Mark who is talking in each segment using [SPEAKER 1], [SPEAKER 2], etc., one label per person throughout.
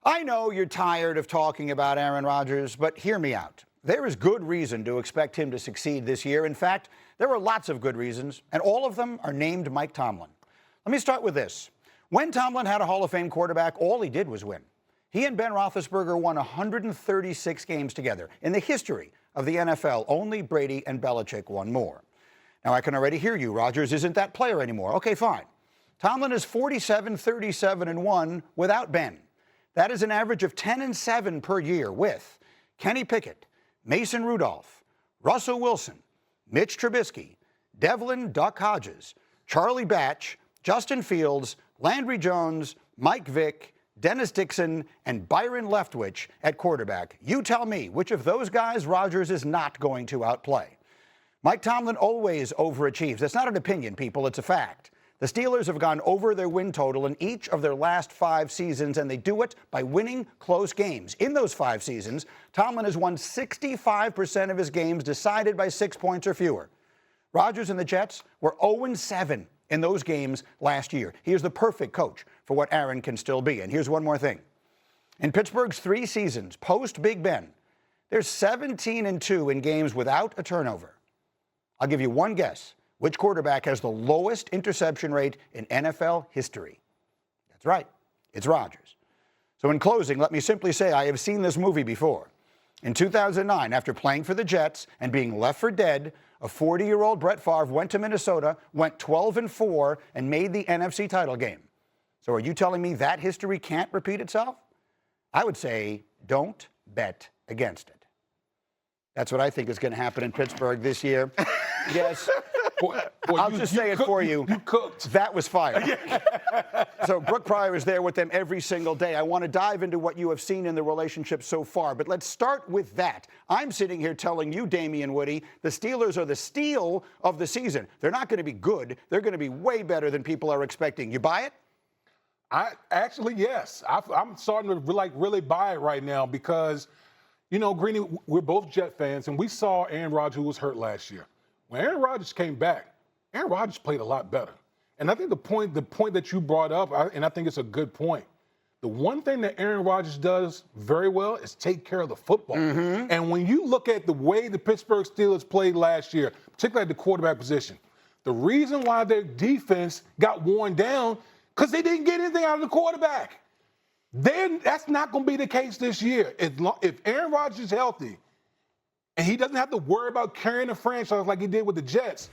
[SPEAKER 1] I know you're tired of talking about Aaron Rodgers, but hear me out. There is good reason to expect him to succeed this year. In fact, there are lots of good reasons, and all of them are named Mike Tomlin. Let me start with this. When Tomlin had a Hall of Fame quarterback, all he did was win. He and Ben Roethlisberger won 136 games together. In the history of the NFL, only Brady and Belichick won more. Now, I can already hear you. Rodgers isn't that player anymore. Okay, fine. Tomlin is 47-37-1 without Ben. That is an average of 10-7 per year with Kenny Pickett, Mason Rudolph, Russell Wilson, Mitch Trubisky, Devlin Duck Hodges, Charlie Batch, Justin Fields, Landry Jones, Mike Vick, Dennis Dixon, and Byron Leftwich at quarterback. You tell me, which of those guys Rodgers is not going to outplay? Mike Tomlin always overachieves. That's not an opinion, people. It's a fact. The Steelers have gone over their win total in each of their last 5 seasons, and they do it by winning close games. In those 5 seasons, Tomlin has won 65% of his games decided by 6 points or fewer. Rodgers and the Jets were 0-7 in those games last year. He is the perfect coach for what Aaron can still be. And here's one more thing. In Pittsburgh's 3 seasons post-Big Ben, they're 17-2 in games without a turnover. I'll give you one guess. Which quarterback has the lowest interception rate in NFL history? That's right. It's Rodgers. So in closing, let me simply say I have seen this movie before. In 2009, after playing for the Jets and being left for dead, a 40-year-old Brett Favre went to Minnesota, went 12-4, and made the NFC title game. So are you telling me that history can't repeat itself? I would say don't bet against it. That's what I think is going to happen in Pittsburgh this year. Yes.
[SPEAKER 2] Boy,
[SPEAKER 1] I'll just say it for you.
[SPEAKER 2] You cooked.
[SPEAKER 1] That was fire. So Brooke Pryor is there with them every single day. I want to dive into what you have seen in the relationship so far, but let's start with that. I'm sitting here telling you, Damien Woody, the Steelers are the steal of the season. They're not going to be good. They're going to be way better than people are expecting. You buy it?
[SPEAKER 2] Yes. I'm starting to really buy it right now because, you know, Greeny, we're both Jet fans, and we saw Aaron Rodgers, who was hurt last year. When Aaron Rodgers came back, Aaron Rodgers played a lot better. And I think the point that you brought up, and I think it's a good point, the one thing that Aaron Rodgers does very well is take care of the football. Mm-hmm. And when you look at the way the Pittsburgh Steelers played last year, particularly at the quarterback position, the reason why their defense got worn down, because they didn't get anything out of the quarterback. That's not going to be the case this year. If Aaron Rodgers is healthy, and he doesn't have to worry about carrying a franchise like he did with the Jets,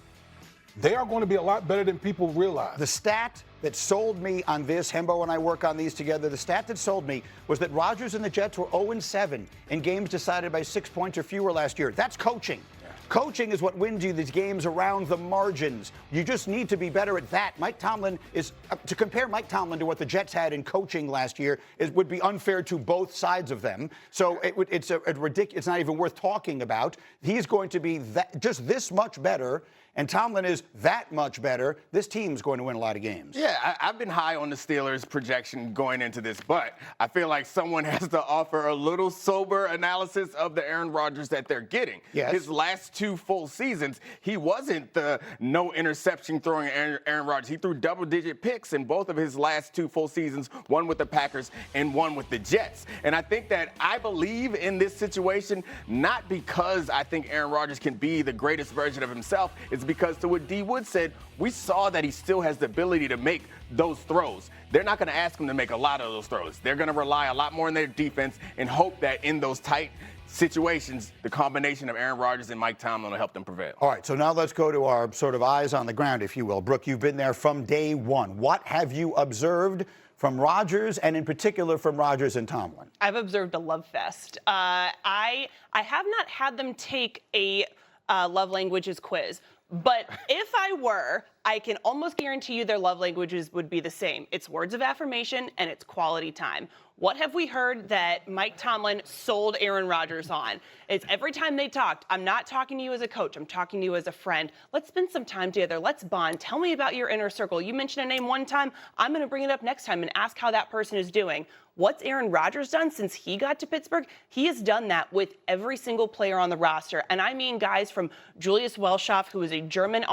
[SPEAKER 2] they are going to be a lot better than people realize.
[SPEAKER 1] The stat that sold me on this, Hembo and I work on these together, the stat that sold me was that Rodgers and the Jets were 0-7 in games decided by 6 points or fewer last year. That's coaching. Coaching is what wins you these games around the margins. You just need to be better at that. Mike Tomlin is to compare Mike Tomlin to what the Jets had in coaching last year. It would be unfair to both sides of them. So it's ridiculous. It's not even worth talking about. He's going to be just this much better, and Tomlin is that much better. This team's going to win a lot of games.
[SPEAKER 3] Yeah, I've been high on the Steelers' projection going into this, but I feel like someone has to offer a little sober analysis of the Aaron Rodgers that they're getting.
[SPEAKER 1] Yes.
[SPEAKER 3] His last 2 full seasons, he wasn't the no interception throwing Aaron Rodgers. He threw double-digit picks in both of his last 2 full seasons, one with the Packers and one with the Jets. And I think that I believe in this situation, not because I think Aaron Rodgers can be the greatest version of himself. It's because, to what D. Wood said, we saw that he still has the ability to make those throws. They're not going to ask him to make a lot of those throws. They're going to rely a lot more on their defense and hope that in those tight situations, the combination of Aaron Rodgers and Mike Tomlin will help them prevail.
[SPEAKER 1] All right, so now let's go to our sort of eyes on the ground, if you will. Brooke, you've been there from day one. What have you observed from Rodgers, and in particular from Rodgers and Tomlin?
[SPEAKER 4] I've observed a love fest. I have not had them take a love languages quiz. But if I were, I can almost guarantee you their love languages would be the same. It's words of affirmation and it's quality time. What have we heard that Mike Tomlin sold Aaron Rodgers on? It's every time they talked, I'm not talking to you as a coach, I'm talking to you as a friend. Let's spend some time together. Let's bond. Tell me about your inner circle. You mentioned a name one time, I'm going to bring it up next time and ask how that person is doing. What's Aaron Rodgers done since he got to Pittsburgh? He has done that with every single player on the roster. And I mean guys from Julius Welschoff, who is a German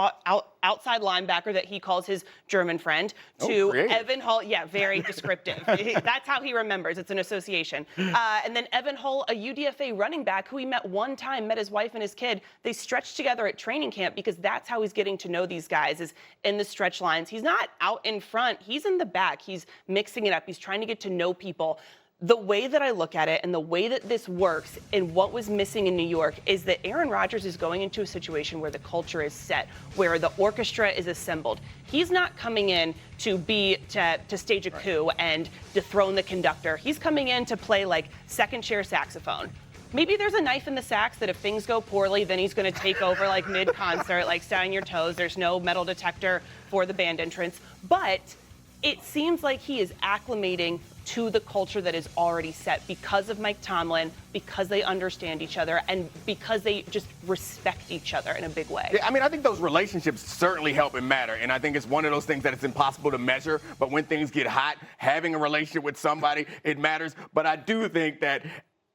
[SPEAKER 4] outside linebacker that he calls his German friend, to
[SPEAKER 3] creative.
[SPEAKER 4] Evan Hull. Yeah, very descriptive. That's how he remembers. It's an association. And then Evan Hull, a UDFA running back who he met one time, met his wife and his kid. They stretched together at training camp because that's how he's getting to know these guys, is in the stretch lines. He's not out in front. He's in the back. He's mixing it up. He's trying to get to know people. The way that I look at it and the way that this works and what was missing in New York is that Aaron Rodgers is going into a situation where the culture is set, where the orchestra is assembled. He's not coming in to stage a coup and dethrone the conductor. He's coming in to play like second chair saxophone. Maybe there's a knife in the sax that if things go poorly, then he's going to take over like mid-concert, like stay on your toes. There's no metal detector for the band entrance. But it seems like he is acclimating to the culture that is already set because of Mike Tomlin, because they understand each other, and because they just respect each other in a big way.
[SPEAKER 3] Yeah, I mean, I think those relationships certainly help and matter. And I think it's one of those things that it's impossible to measure. But when things get hot, having a relationship with somebody, it matters. But I do think that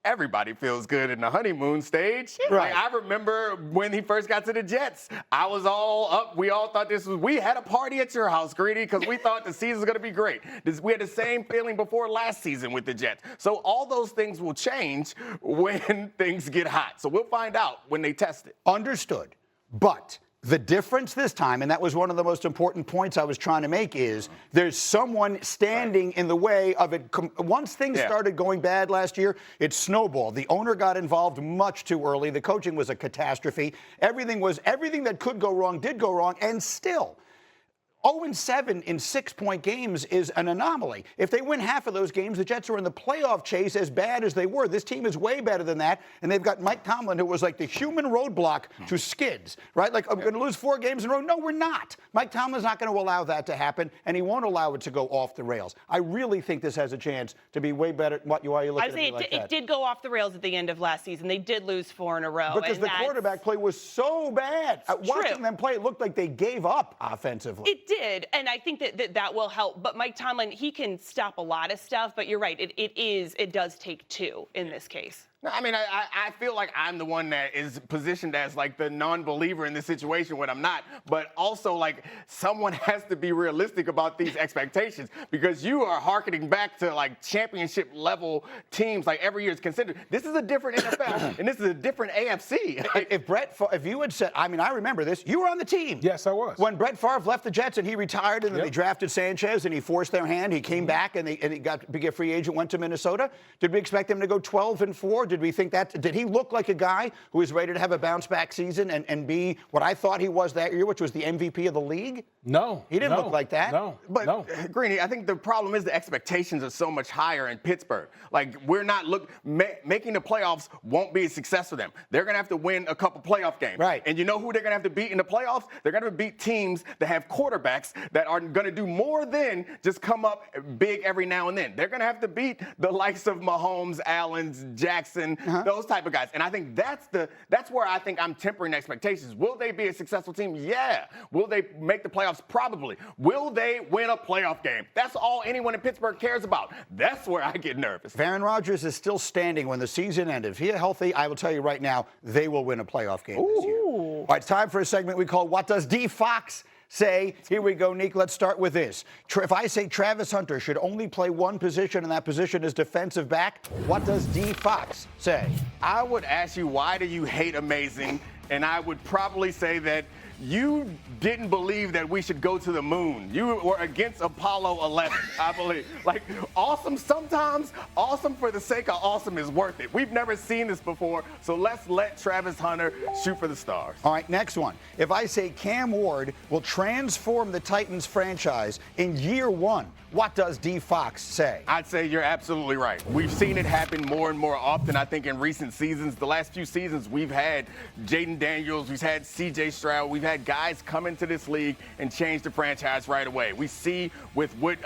[SPEAKER 3] everybody feels good in the honeymoon stage.
[SPEAKER 1] Right.
[SPEAKER 3] Like, I remember when he first got to the Jets, I was all up. We all thought we had a party at your house, Greedy, because we thought the season was going to be great. We had the same feeling before last season with the Jets. So all those things will change when things get hot. So we'll find out when they test it.
[SPEAKER 1] Understood. But the difference this time, and that was one of the most important points I was trying to make, is there's someone standing in the way of it. Once things started going bad last year, it snowballed. The owner got involved much too early. The coaching was a catastrophe. Everything that could go wrong did go wrong, and still 0-7 in 6-point games is an anomaly. If they win half of those games, the Jets are in the playoff chase as bad as they were. This team is way better than that, and they've got Mike Tomlin, who was like the human roadblock to skids, right? Like, I'm going to lose 4 games in a row. No, we're not. Mike Tomlin's not going to allow that to happen, and he won't allow it to go off the rails. I really think this has a chance to be way better. Why are you looking at me like that?
[SPEAKER 4] It did go off the rails at the end of last season. They did lose 4 in a row.
[SPEAKER 1] Because the quarterback play was so bad. Watching them play, it looked like they gave up offensively.
[SPEAKER 4] It did, and I think that will help. But Mike Tomlin, he can stop a lot of stuff. But you're right, it does take 2 in this case.
[SPEAKER 3] No, I mean, I feel like I'm the one that is positioned as like the non-believer in this situation when I'm not. But also, like, someone has to be realistic about these expectations, because you are hearkening back to like championship level teams like every year is considered. This is a different NFL and this is a different AFC.
[SPEAKER 1] If you had said, I mean, I remember this. You were on the team.
[SPEAKER 2] Yes, I was.
[SPEAKER 1] When Brett Favre left the Jets and he retired, and then they drafted Sanchez and he forced their hand. He came back and he got to be a free agent, went to Minnesota. Did we expect him to go 12-4? Did we think that? Did he look like a guy who was ready to have a bounce-back season and be what I thought he was that year, which was the MVP of the league?
[SPEAKER 2] No.
[SPEAKER 1] He didn't look like that.
[SPEAKER 2] No.
[SPEAKER 3] Greeny, I think the problem is the expectations are so much higher in Pittsburgh. Like, we're not making the playoffs won't be a success for them. They're going to have to win a couple playoff games.
[SPEAKER 1] Right.
[SPEAKER 3] And you know who they're going to have to beat in the playoffs? They're going to beat teams that have quarterbacks that are going to do more than just come up big every now and then. They're going to have to beat the likes of Mahomes, Allen, Jackson, those type of guys. And I think that's where I think I'm tempering expectations. Will they be a successful team? Yeah. Will they make the playoffs? Probably. Will they win a playoff game? That's all anyone in Pittsburgh cares about. That's where I get nervous.
[SPEAKER 1] If Aaron Rodgers is still standing when the season ended, if he is healthy, I will tell you right now, they will win a playoff game this year. All right, it's time for a segment we call What Does D. Fox Say? Here we go, Nick. Let's start with this. If I say Travis Hunter should only play one position and that position is defensive back, what does D. Fox say?
[SPEAKER 3] I would ask you, why do you hate amazing? And I would probably say that you didn't believe that we should go to the moon. You were against Apollo 11, I believe. Like, awesome sometimes, awesome for the sake of awesome is worth it. We've never seen this before, so let's let Travis Hunter shoot for the stars.
[SPEAKER 1] All right, next one. If I say Cam Ward will transform the Titans franchise in year 1, what does D. Fox say?
[SPEAKER 3] I'd say you're absolutely right. We've seen it happen more and more often, I think, in recent seasons. The last few seasons, we've had Jaden Daniels, we've had C.J. Stroud, we've had guys come into this league and change the franchise right away. We see with what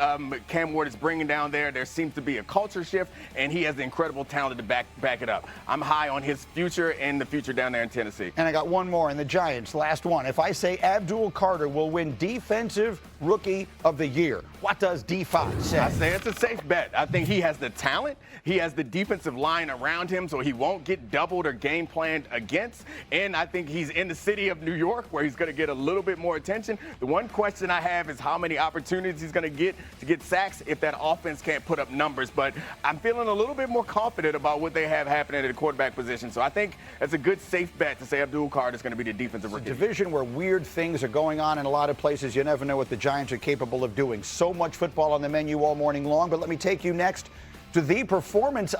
[SPEAKER 3] Cam Ward is bringing down there seems to be a culture shift, and he has the incredible talent to back it up. I'm high on his future and the future down there in Tennessee.
[SPEAKER 1] And I got one more in the Giants, last one. If I say Abdul Carter will win Defensive Rookie of the Year, What does D5 say?
[SPEAKER 3] I say it's a safe bet. I think he has the talent. He has the defensive line around him, so he won't get doubled or game planned against. And I think he's in the city of New York, where he's going to get a little bit more attention. The one question I have is how many opportunities he's going to get sacks if that offense can't put up numbers. But I'm feeling a little bit more confident about what they have happening at the quarterback position. So I think it's a good, safe bet to say Abdul-Jabbar is going to be the defensive rookie.
[SPEAKER 1] Division where weird things are going on in a lot of places. You never know what the Giants are capable of doing. So much football on the menu all morning long. But let me take you next to the performance of